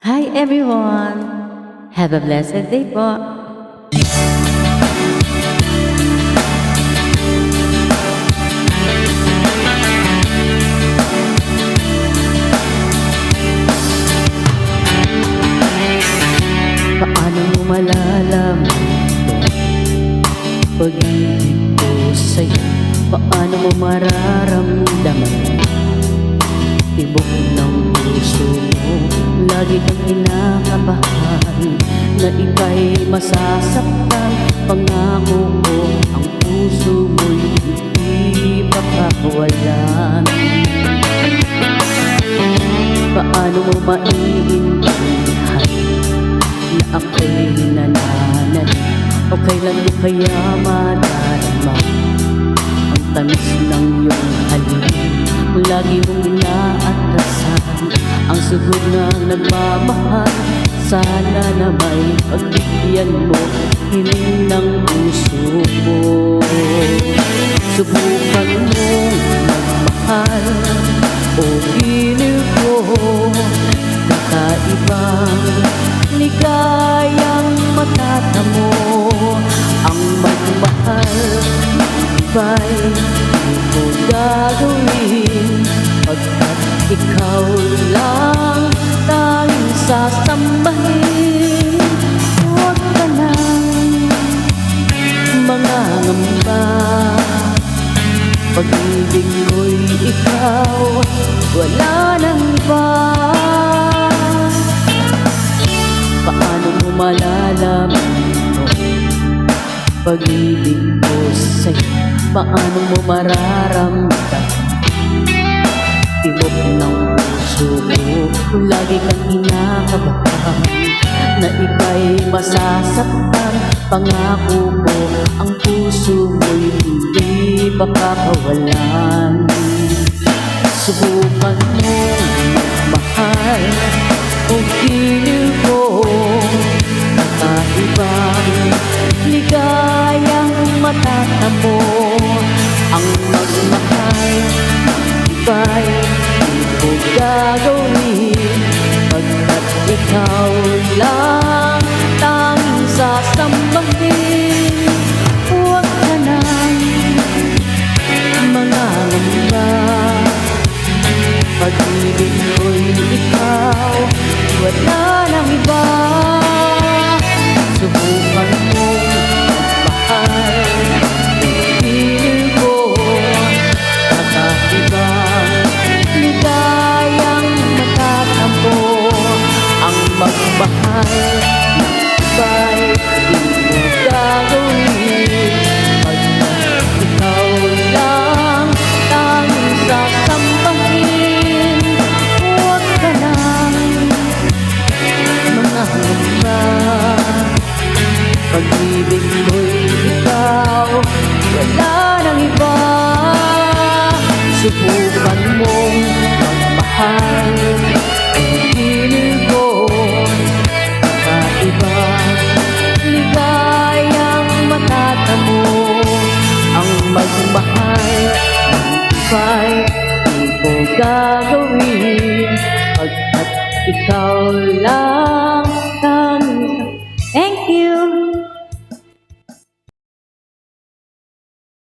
Hi everyone! Have a blessed day po! Paano mo malalaman pag-ibig ko sa'yo? Paano mo mararamdaman tibok ng puso mo? Lagi kang kinakabahan na ika'y masasaktan. Pangako ko ang puso mo'y hindi mapakawalan. Paano mo maiintindihan na ako'y nananalig? O kailan mo kaya madarama ang tamis ng iyong halik? Lagi mong inaatrasan ang sugod na nagmamahal. Sana na may pagbigyan mo hiling ng puso mo. Subukan mong magmahal o giliw ko, kakaibang ligayang matatamo. Ang magmahal iba'y di ko gagawin, pagkat ikaw lang tanging sasambahin. Huwag ka nang mangangamba, pag-ibig ko'y ikaw, wala nang iba. Paano mo malalaman pag-ibig ko sa'yo? Paano mo mararamdaman tibok ng puso ko? Lagi kang kinakabahan na ika'y masasaktan. Pangako ko ang puso mo'y hindi makakawalan. Subukan mo magmahal o giliw ko, kakaibang ligayang matatamo. Ang magmahal iba'y di ko gagawin, pagkat ikaw lang tanging sasambahin. Huwag ka nang mangangamba, pag-ibig ko'y ikaw, wala nang iba. Subukan mo magmahal, pipiliin ko, kakaibang ligayang matatampo. Ang magmahal iba'y di mo gagawin, pagkat ikaw lang tanging sasambahin. Huwag ka nang mangangamba, pag-ibig ko'y ikaw, wala nang iba. Subukan mong magmahal, pag-ibig ko, kakaibang ligayang matatamo. Ang magmahal iba'y di ko gagawin, pagkat ikaw lang